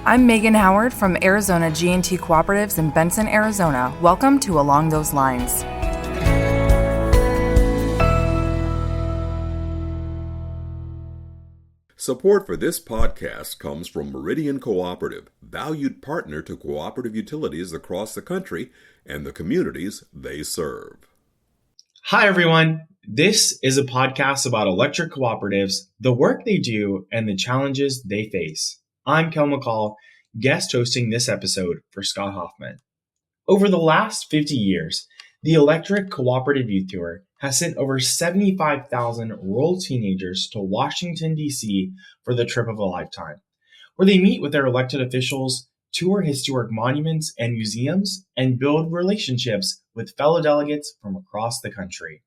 I'm Megan Howard from Arizona G&T Cooperatives in Benson, Arizona. Welcome to Along Those Lines. Support for this podcast comes from Meridian Cooperative, valued partner to cooperative utilities across the country and the communities they serve. Hi, everyone. This is a podcast about electric cooperatives, the work they do, and the challenges they face. I'm Kel McCall, guest hosting this episode for Scott Hoffman. Over the last 50 years, the Electric Cooperative Youth Tour has sent over 75,000 rural teenagers to Washington, D.C. for the trip of a lifetime, where they meet with their elected officials, tour historic monuments and museums, and build relationships with fellow delegates from across the country.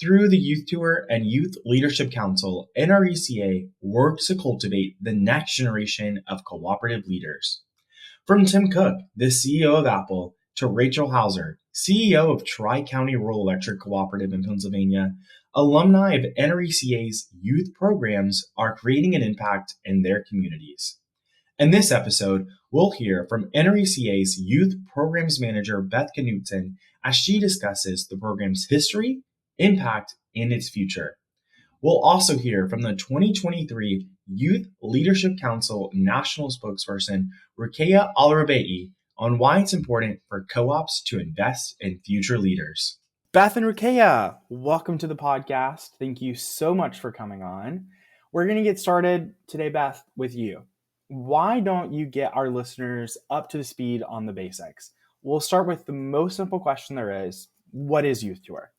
Through the Youth Tour and Youth Leadership Council, NRECA works to cultivate the next generation of cooperative leaders. From Tim Cook, the CEO of Apple, to Rachel Hauser, CEO of Tri-County Rural Electric Cooperative in Pennsylvania, alumni of NRECA's youth programs are creating an impact in their communities. In this episode, we'll hear from NRECA's Youth Programs Manager, Beth Knudson, as she discusses the program's history, impact, and its future. We'll also hear from the 2023 Youth Leadership Council National Spokesperson, Rukaya Alrubaye, on why it's important for co-ops to invest in future leaders. Beth and Rukaya, welcome to the podcast. Thank you so much for coming on. We're going to get started today, Beth, with you. Why don't you get our listeners up to the speed on the basics? We'll start with the most simple question there is. What is Youth Tour?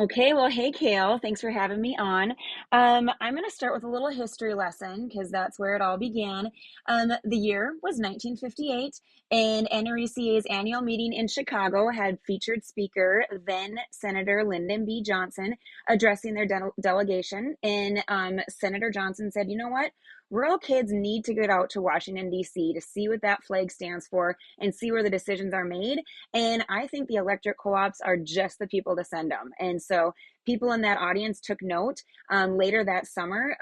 Okay, well, hey, Kale, thanks for having me on. I'm going to start with a little history lesson because that's where it all began. The year was 1958, and NRECA's annual meeting in Chicago had featured speaker, then Senator Lyndon B. Johnson, addressing their delegation. And Senator Johnson said, you know what? Rural kids need to get out to Washington, D.C. to see what that flag stands for and see where the decisions are made. And I think the electric co-ops are just the people to send them. And so people in that audience took note. Later that summer,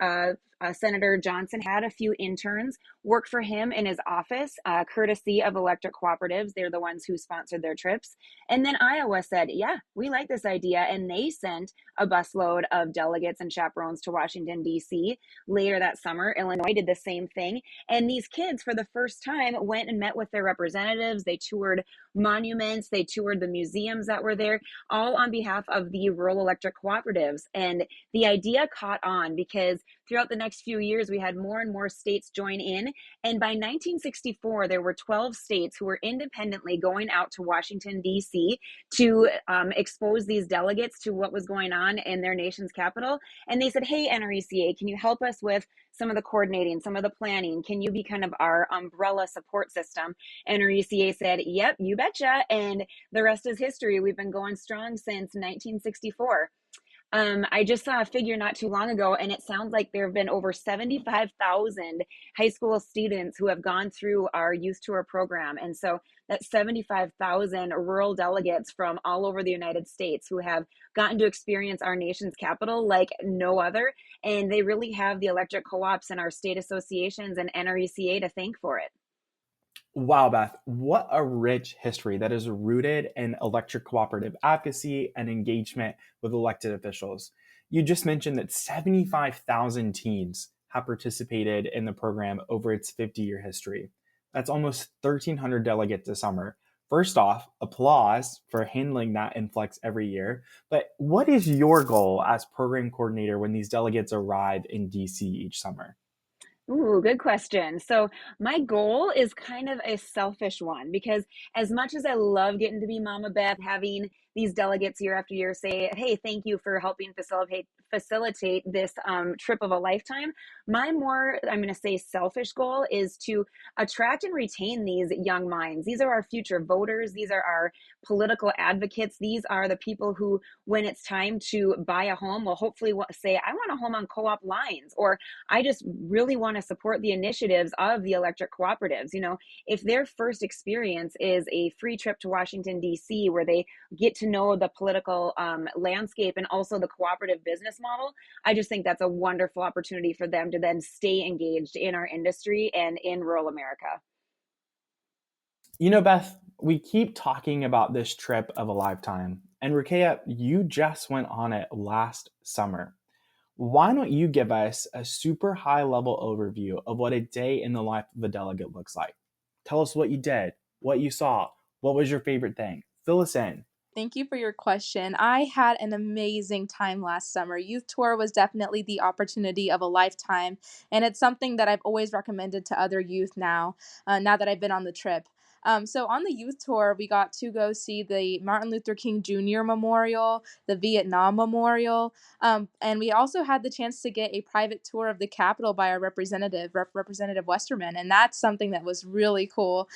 Senator Johnson had a few interns work for him in his office, courtesy of electric cooperatives. They're the ones who sponsored their trips. And then Iowa said, yeah, we like this idea. And they sent a busload of delegates and chaperones to Washington, D.C. Later that summer, Illinois did the same thing. And these kids, for the first time, went and met with their representatives. They toured monuments. They toured the museums that were there, all on behalf of the rural electric cooperatives. And the idea caught on because throughout the next few years, we had more and more states join in. And by 1964, there were 12 states who were independently going out to Washington, D.C. to expose these delegates to what was going on in their nation's capital. And they said, hey, NRECA, can you help us with some of the coordinating, some of the planning? Can you be kind of our umbrella support system? NRECA said, yep, you betcha. And the rest is history. We've been going strong since 1964. I just saw a figure not too long ago, and it sounds like there have been over 75,000 high school students who have gone through our youth tour program. And so that's 75,000 rural delegates from all over the United States who have gotten to experience our nation's capital like no other. And they really have the electric co-ops and our state associations and NRECA to thank for it. Wow, Beth, what a rich history that is rooted in electric cooperative advocacy and engagement with elected officials. You just mentioned that 75,000 teens have participated in the program over its 50-year history. That's almost 1,300 delegates this summer. First off, applause for handling that influx every year. But what is your goal as program coordinator when these delegates arrive in DC each summer? Ooh, good question. So my goal is kind of a selfish one because as much as I love getting to be Mama Beth, having these delegates year after year say, hey, thank you for helping facilitate this trip of a lifetime. My more, I'm going to say selfish goal is to attract and retain these young minds. These are our future voters. These are our political advocates. These are the people who, when it's time to buy a home, will hopefully say, I want a home on co-op lines, or I just really want to support the initiatives of the electric cooperatives. You know, if their first experience is a free trip to Washington, D.C., where they get to to know the political landscape and also the cooperative business model, I just think that's a wonderful opportunity for them to then stay engaged in our industry and in rural America. Beth, we keep talking about this trip of a lifetime. And Rukaya, you just went on it last summer. Why don't you give us a super high level overview of what a day in the life of a delegate looks like? Tell us what you did, what you saw, what was your favorite thing? Fill us in. Thank you for your question. I had an amazing time last summer. Youth Tour was definitely the opportunity of a lifetime, and it's something that I've always recommended to other youth now that I've been on the trip. So on the youth tour, we got to go see the Martin Luther King Jr. Memorial, the Vietnam Memorial, and we also had the chance to get a private tour of the Capitol by our Representative Westerman, and that's something that was really cool.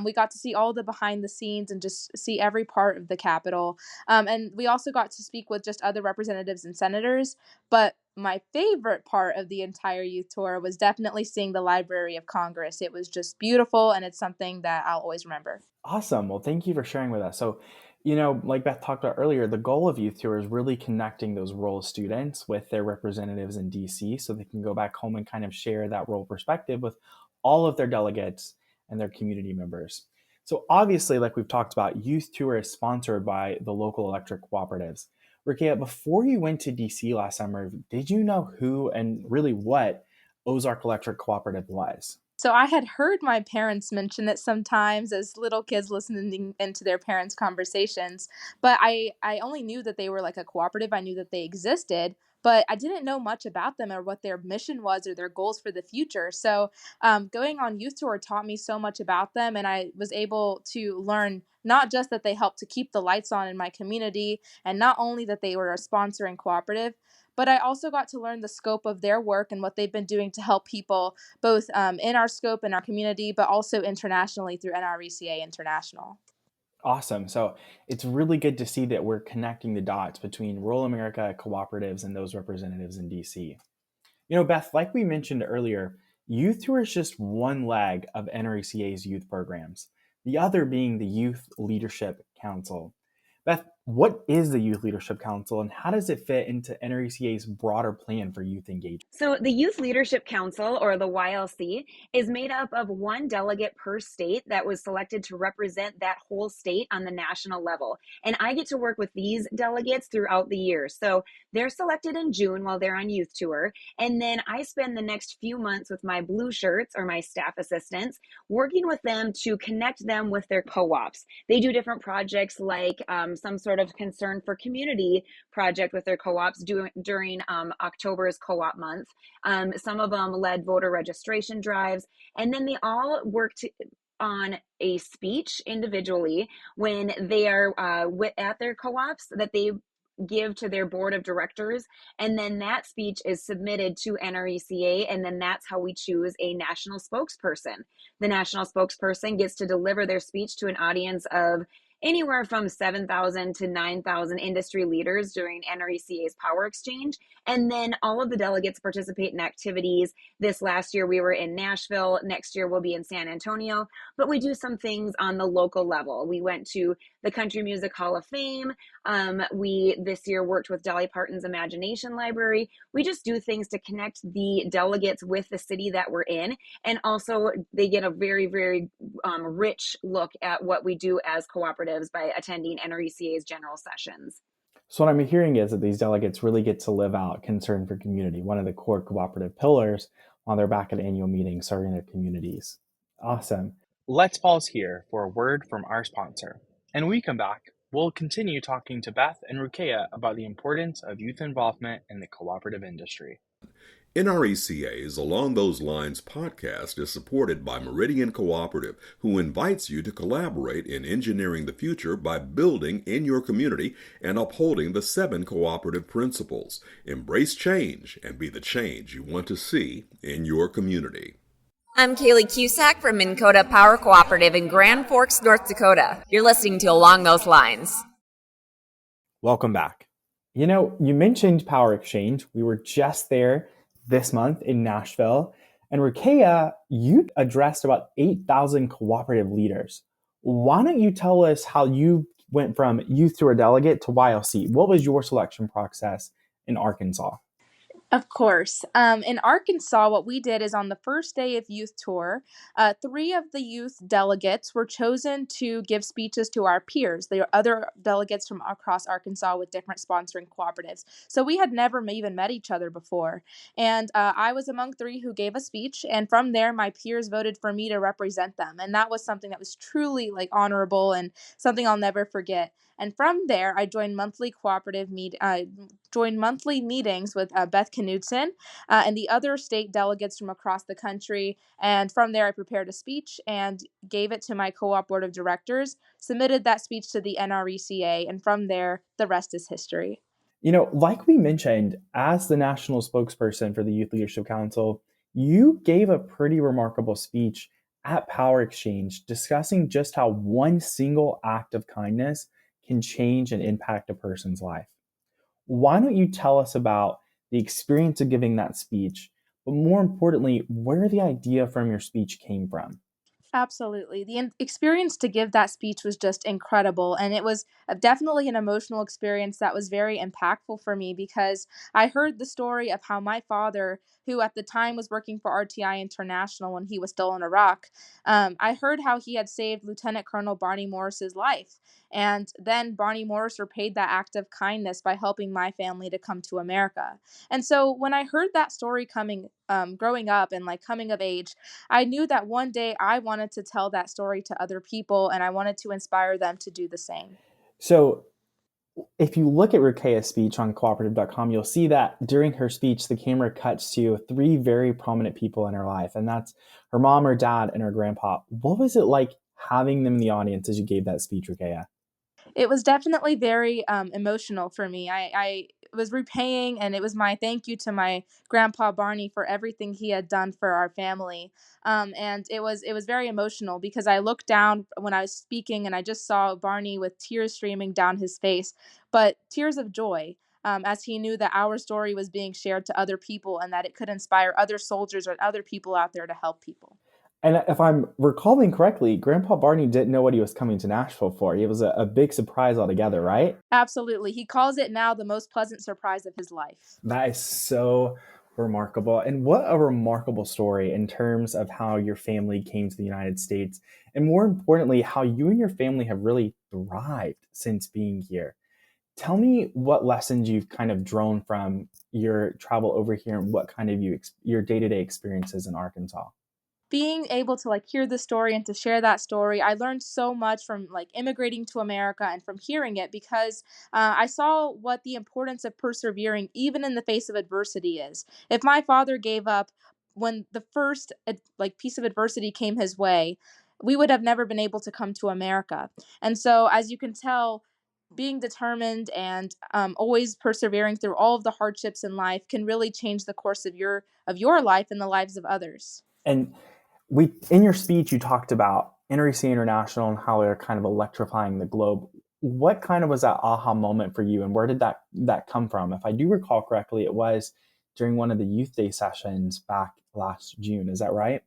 We got to see all the behind the scenes and just see every part of the Capitol, and we also got to speak with just other representatives and senators, but my favorite part of the entire youth tour was definitely seeing the Library of Congress. It was just beautiful, and it's something that I'll always remember. Awesome. Well, thank you for sharing with us. So, like Beth talked about earlier, the goal of Youth Tour is really connecting those rural students with their representatives in DC so they can go back home and kind of share that rural perspective with all of their delegates and their community members. So obviously, like we've talked about, Youth Tour is sponsored by the local electric cooperatives. Rukaya, before you went to DC last summer, did you know who and really what Ozark Electric Cooperative was? So I had heard my parents mention it sometimes as little kids listening into their parents' conversations, but I only knew that they were like a cooperative. I knew that they existed, but I didn't know much about them or what their mission was or their goals for the future. So going on youth tour taught me so much about them, and I was able to learn not just that they helped to keep the lights on in my community, and not only that they were a sponsoring cooperative, but I also got to learn the scope of their work and what they've been doing to help people both in our scope, in our community, but also internationally through NRECA International. Awesome. So it's really good to see that we're connecting the dots between rural America cooperatives and those representatives in DC. Beth, like we mentioned earlier, Youth Tour is just one leg of NRECA's youth programs, the other being the Youth Leadership Council. Beth, what is the Youth Leadership Council and how does it fit into NRECA's broader plan for youth engagement? So the Youth Leadership Council, or the YLC, is made up of one delegate per state that was selected to represent that whole state on the national level. And I get to work with these delegates throughout the year. So they're selected in June while they're on youth tour. And then I spend the next few months with my blue shirts, or my staff assistants, working with them to connect them with their co-ops. They do different projects like some sort of concern for community project with their co-ops during October's co-op month. Some of them led voter registration drives, and then they all worked on a speech individually when they are at their co-ops that they give to their board of directors, and then that speech is submitted to NRECA, and then that's how we choose a national spokesperson. The national spokesperson gets to deliver their speech to an audience of anywhere from 7,000 to 9,000 industry leaders during NRECA's Power Exchange. And then all of the delegates participate in activities. This last year we were in Nashville. Next year we'll be in San Antonio. But we do some things on the local level. We went to the Country Music Hall of Fame. We this year worked with Dolly Parton's Imagination Library. We just do things to connect the delegates with the city that we're in. And also they get a very, very rich look at what we do as cooperatives by attending NRECA's general sessions. So what I'm hearing is that these delegates really get to live out concern for community, one of the core cooperative pillars, while they're back at annual meetings serving their communities. Awesome. Let's pause here for a word from our sponsor. And when we come back, we'll continue talking to Beth and Rukaya about the importance of youth involvement in the cooperative industry. NRECA's Along Those Lines podcast is supported by Meridian Cooperative, who invites you to collaborate in engineering the future by building in your community and upholding the 7 cooperative principles. Embrace change and be the change you want to see in your community. I'm Kaylee Cusack from Minn Kota Power Cooperative in Grand Forks, North Dakota. You're listening to Along Those Lines. Welcome back. You mentioned Power Exchange. We were just there this month in Nashville. And Rukaya, you addressed about 8,000 cooperative leaders. Why don't you tell us how you went from youth tour delegate to YLC. What was your selection process in Arkansas? Of course. In Arkansas, what we did is on the first day of youth tour, 3 of the youth delegates were chosen to give speeches to our peers. There are other delegates from across Arkansas with different sponsoring cooperatives. So we had never even met each other before. And I was among 3 who gave a speech. And from there, my peers voted for me to represent them. And that was something that was truly like honorable and something I'll never forget. And from there, I joined monthly meetings with Beth Knudson and the other state delegates from across the country. And from there, I prepared a speech and gave it to my co-op board of directors, submitted that speech to the NRECA, and from there, the rest is history. Like we mentioned, as the national spokesperson for the Youth Leadership Council, you gave a pretty remarkable speech at Power Exchange discussing just how one single act of kindness can change and impact a person's life. Why don't you tell us about the experience of giving that speech, but more importantly, where the idea from your speech came from? Absolutely. The experience to give that speech was just incredible. And it was definitely an emotional experience that was very impactful for me because I heard the story of how my father, who at the time was working for RTI International when he was still in Iraq, I heard how he had saved Lieutenant Colonel Barney Morris's life. And then Barney Morris repaid that act of kindness by helping my family to come to America. And so when I heard that story growing up and like coming of age, I knew that one day I wanted to tell that story to other people and I wanted to inspire them to do the same. So if you look at Rukaya's speech on cooperative.com, you'll see that during her speech, the camera cuts to 3 very prominent people in her life, and that's her mom, her dad, and her grandpa. What was it like having them in the audience as you gave that speech, Rukaya? It was definitely very emotional for me. I was repaying, and it was my thank you to my grandpa Barney for everything he had done for our family. And it was very emotional because I looked down when I was speaking, and I just saw Barney with tears streaming down his face, but tears of joy. As he knew that our story was being shared to other people and that it could inspire other soldiers or other people out there to help people. And if I'm recalling correctly, Grandpa Barney didn't know what he was coming to Nashville for. It was a big surprise altogether, right? Absolutely. He calls it now the most pleasant surprise of his life. That is so remarkable. And what a remarkable story in terms of how your family came to the United States. And more importantly, how you and your family have really thrived since being here. Tell me what lessons you've kind of drawn from your travel over here and what kind of your day-to-day experiences in Arkansas. Being able to like hear the story and to share that story, I learned so much from like immigrating to America and from hearing it because I saw what the importance of persevering even in the face of adversity is. If my father gave up when the first like piece of adversity came his way, we would have never been able to come to America. And so as you can tell, being determined and always persevering through all of the hardships in life can really change the course of your life and the lives of others. And in your speech, you talked about NRECA International and how they're kind of electrifying the globe. What kind of was that aha moment for you, and where did that come from? If I do recall correctly, it was during one of the Youth Day sessions back last June. Is that right?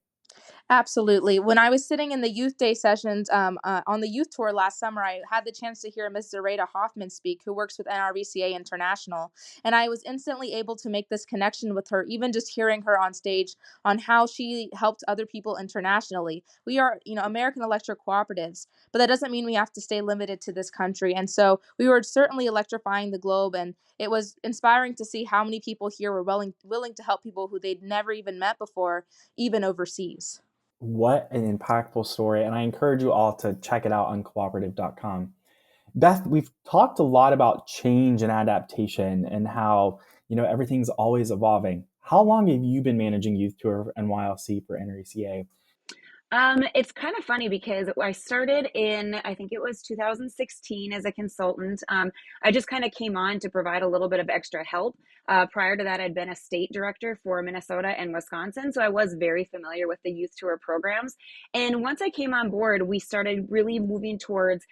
Absolutely. When I was sitting in the youth day sessions on the youth tour last summer, I had the chance to hear Ms. Zareta Hoffman speak, who works with NRECA International. And I was instantly able to make this connection with her, even just hearing her on stage on how she helped other people internationally. We are, American Electric Cooperatives, but that doesn't mean we have to stay limited to this country. And so we were certainly electrifying the globe. And it was inspiring to see how many people here were willing to help people who they'd never even met before, even overseas. What an impactful story. And I encourage you all to check it out on cooperative.com. Beth, we've talked a lot about change and adaptation and how, everything's always evolving. How long have you been managing Youth Tour and YLC for NRECA? It's kind of funny because I started in, I think it was 2016 as a consultant. I just kind of came on to provide a little bit of extra help. Prior to that, I'd been a state director for Minnesota and Wisconsin, so I was very familiar with the youth tour programs. And once I came on board, we started really moving towards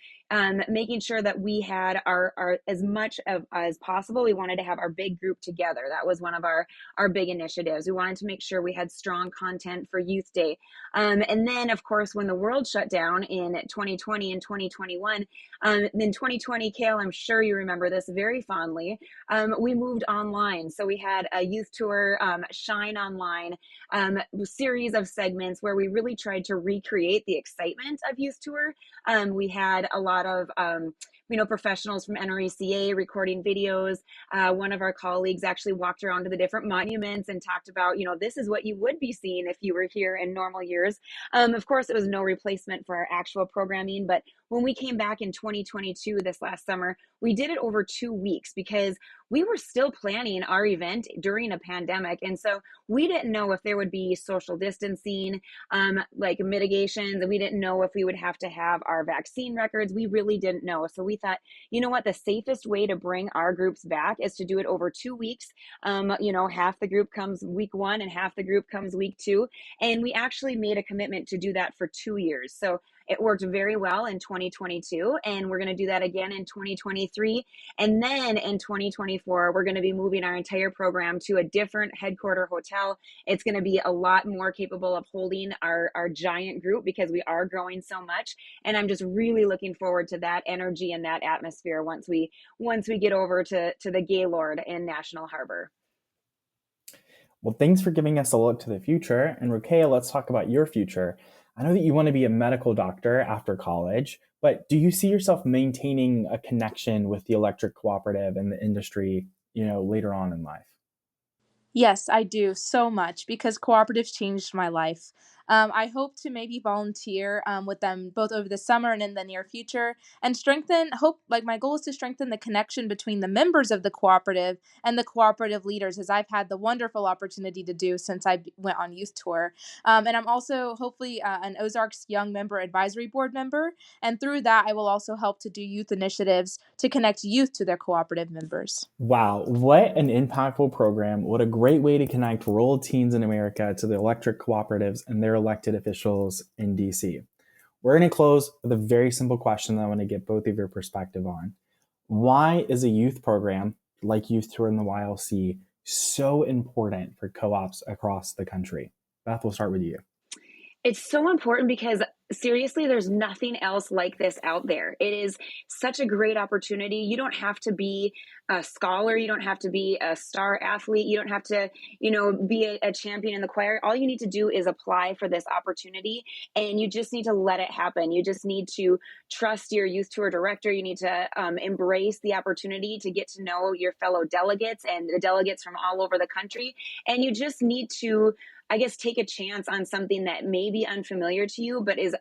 making sure that we had our as much of as possible. We wanted to have our big group together. That was one of our big initiatives. We wanted to make sure we had strong content for Youth Day. And then, of course, when the world shut down in 2020 and 2021, in 2020, Kale, I'm sure you remember this very fondly, we moved online. So we had a youth tour, Shine Online, series of segments where we really tried to recreate the excitement of youth tour. We had a lot of professionals from NRECA recording videos. One of our colleagues actually walked around to the different monuments and talked about, this is what you would be seeing if you were here in normal years. Of course, it was no replacement for our actual programming, but when we came back in 2022 this last summer, we did it over 2 weeks because we were still planning our event during a pandemic. And so we didn't know if there would be social distancing, like mitigations, and we didn't know if we would have to have our vaccine records. We really didn't know. So we thought, you know what, the safest way to bring our groups back is to do it over 2 weeks. Half the group comes week 1 and half the group comes week 2. And we actually made a commitment to do that for 2 years. So it worked very well in 2022, and we're going to do that again in 2023. And then in 2024, we're going to be moving our entire program to a different headquarter hotel. It's going to be a lot more capable of holding our giant group because we are growing so much. And I'm just really looking forward to that energy and that atmosphere once we get over to the Gaylord in National Harbor. Well, thanks for giving us a look to the future. And Rukaya, let's talk about your future. I know that you want to be a medical doctor after college, but do you see yourself maintaining a connection with the Electric Cooperative and the industry, later on in life? Yes, I do so much because cooperatives changed my life. I hope to maybe volunteer with them both over the summer and in the near future and my goal is to strengthen the connection between the members of the cooperative and the cooperative leaders, as I've had the wonderful opportunity to do since I went on youth tour. And I'm also hopefully an Ozarks Young Member Advisory Board member. And through that, I will also help to do youth initiatives to connect youth to their cooperative members. Wow, what an impactful program. What a great way to connect rural teens in America to the electric cooperatives and their elected officials in DC. We're going to close with a very simple question that I want to get both of your perspective on. Why is a youth program like Youth Tour in the YLC so important for co-ops across the country? Beth, we'll start with you. It's so important because seriously, there's nothing else like this out there. It is such a great opportunity. You don't have to be a scholar. You don't have to be a star athlete. You don't have to, be a champion in the choir. All you need to do is apply for this opportunity, and you just need to let it happen. You just need to trust your youth tour director. You need to embrace the opportunity to get to know your fellow delegates and the delegates from all over the country. And you just need to, take a chance on something that may be unfamiliar to you, but is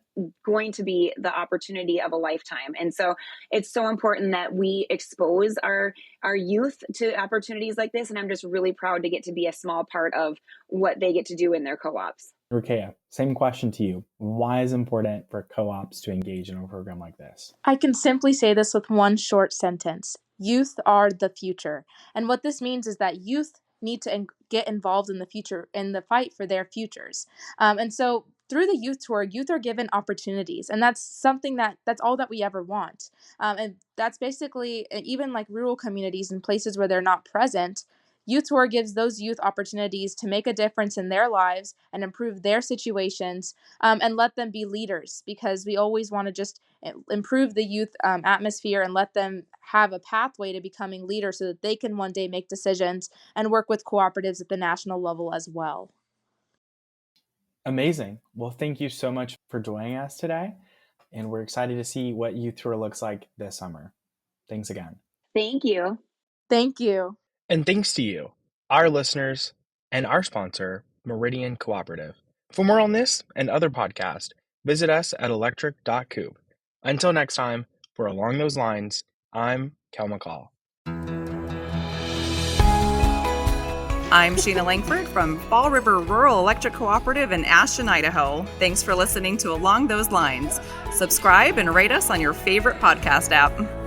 going to be the opportunity of a lifetime. And so it's so important that we expose our youth to opportunities like this. And I'm just really proud to get to be a small part of what they get to do in their co-ops. Rukaya, same question to you. Why is it important for co-ops to engage in a program like this? I can simply say this with one short sentence. Youth are the future. And what this means is that youth need to get involved in the future, in the fight for their futures. And so through the youth tour, youth are given opportunities, and that's something that's all that we ever want. And that's basically, even like rural communities and places where they're not present, Youth Tour gives those youth opportunities to make a difference in their lives and improve their situations, and let them be leaders, because we always want to just improve the youth atmosphere and let them have a pathway to becoming leaders so that they can one day make decisions and work with cooperatives at the national level as well. Amazing. Well, thank you so much for joining us today. And we're excited to see what Youth Tour looks like this summer. Thanks again. Thank you. Thank you. And thanks to you, our listeners, and our sponsor, Meridian Cooperative. For more on this and other podcasts, visit us at electric.coop. Until next time, for Along Those Lines, I'm Kel McCall. I'm Sheena Langford from Fall River Rural Electric Cooperative in Ashton, Idaho. Thanks for listening to Along Those Lines. Subscribe and rate us on your favorite podcast app.